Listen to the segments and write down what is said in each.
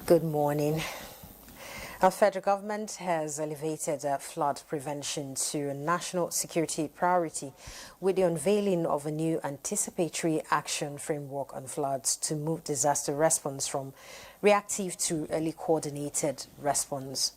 Good morning. Our federal government has elevated flood prevention to a national security priority with the unveiling of a new anticipatory action framework on floods to move disaster response from reactive to early coordinated response.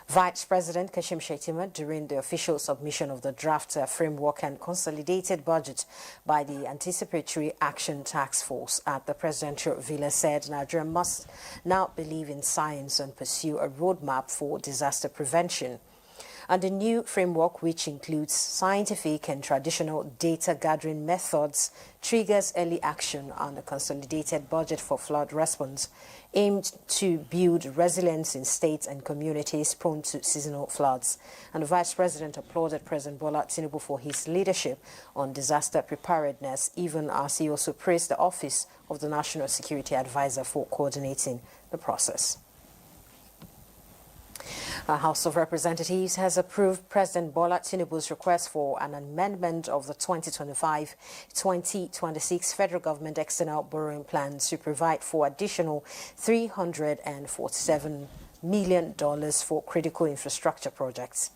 Vice President Kashim Shettima, during the official submission of the draft framework and consolidated budget by the Anticipatory Action Task Force at the Presidential Villa, said Nigeria must now believe in science and pursue a roadmap for disaster prevention. And the new framework, which includes scientific and traditional data gathering methods, triggers early action on a consolidated budget for flood response, aimed to build resilience in states and communities prone to seasonal floods. And the Vice President applauded President Bola Tinubu for his leadership on disaster preparedness, even as he also praised the Office of the National Security Advisor for coordinating the process. The House of Representatives has approved President Bola Tinubu's request for an amendment of the 2025-2026 federal government external borrowing plan to provide for additional $347 million for critical infrastructure projects.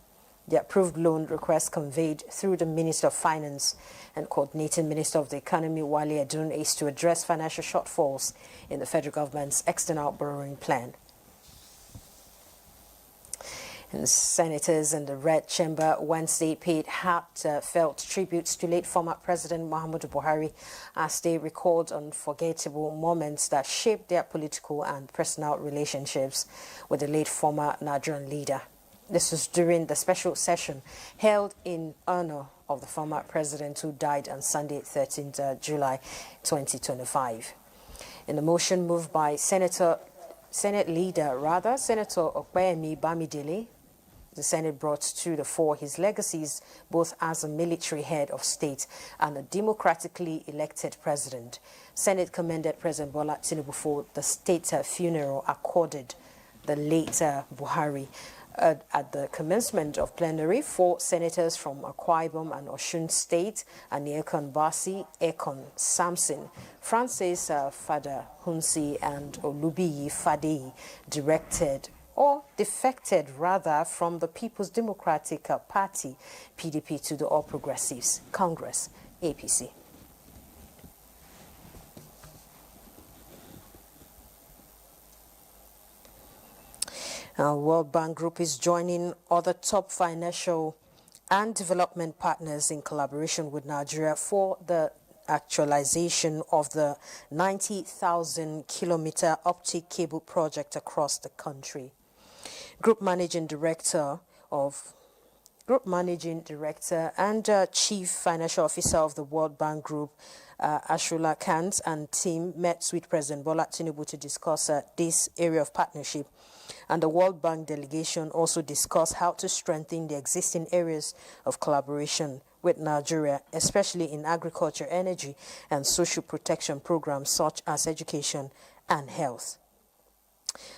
The approved loan request conveyed through the Minister of Finance and Coordinating Minister of the Economy, Wale Edun, is to address financial shortfalls in the federal government's external borrowing plan. And senators in the Red Chamber Wednesday paid heartfelt tributes to late former President Muhammadu Buhari as they recalled unforgettable moments that shaped their political and personal relationships with the late former Nigerian leader. This was during the special session held in honor of the former president who died on Sunday, 13th July 2025. In the motion moved by Senator Okpeyemi Bamidele, the Senate brought to the fore his legacies both as a military head of state and a democratically elected president. Senate commended President Bola Tinubu for the state funeral accorded the late Buhari. At the commencement of plenary, 4 senators from Akwa Ibom and Osun State, Aniekon Basi, Ekon Samson, Francis Fada Hunsi, and Olubiyi Fadeyi defected from the People's Democratic Party, PDP, to the All Progressives Congress, APC. World Bank Group is joining other top financial and development partners in collaboration with Nigeria for the actualization of the 90,000-kilometer optic cable project across the country. Group Managing Director and Chief Financial Officer of the World Bank Group, Ashula Kant, and team met with President Bola Tinubu to discuss this area of partnership. And the World Bank delegation also discussed how to strengthen the existing areas of collaboration with Nigeria, especially in agriculture, energy, and social protection programs such as education and health.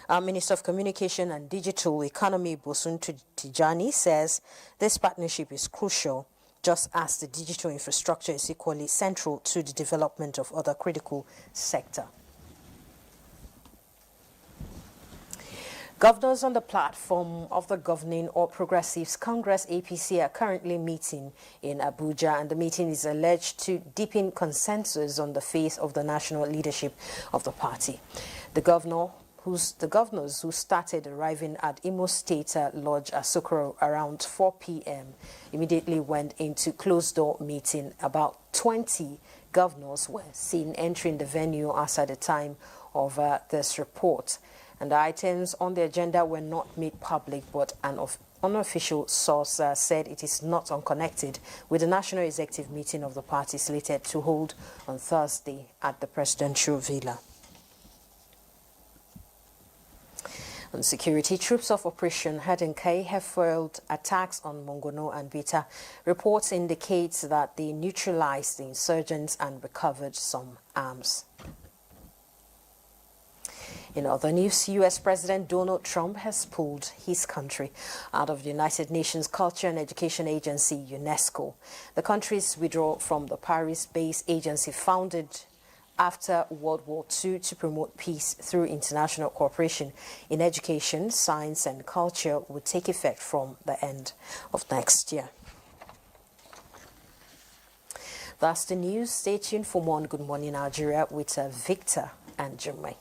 Our Minister of Communication and Digital Economy, Bosun Tijani, says this partnership is crucial, just as the digital infrastructure is equally central to the development of other critical sectors. Governors on the platform of the governing All Progressives Congress, APC, are currently meeting in Abuja, and the meeting is alleged to deepen consensus on the face of the national leadership of the party. The governors who started arriving at Imo State Lodge Asokoro around 4 p.m. immediately went into closed-door meeting. About 20 governors were seen entering the venue as at the time of this report. And the items on the agenda were not made public, but an unofficial source said it is not unconnected with the National Executive meeting of the party slated to hold on Thursday at the Presidential Villa. And security troops of Operation Hadinkai have foiled attacks on Mongono and Bita. Reports indicate that they neutralized the insurgents and recovered some arms. In other news, U.S. President Donald Trump has pulled his country out of the United Nations Culture and Education Agency, UNESCO. The country's withdrawal from the Paris-based agency founded after World War II to promote peace through international cooperation in education, science and culture will take effect from the end of next year. That's the news. Stay tuned for more on Good Morning Nigeria with Victor and Jumai.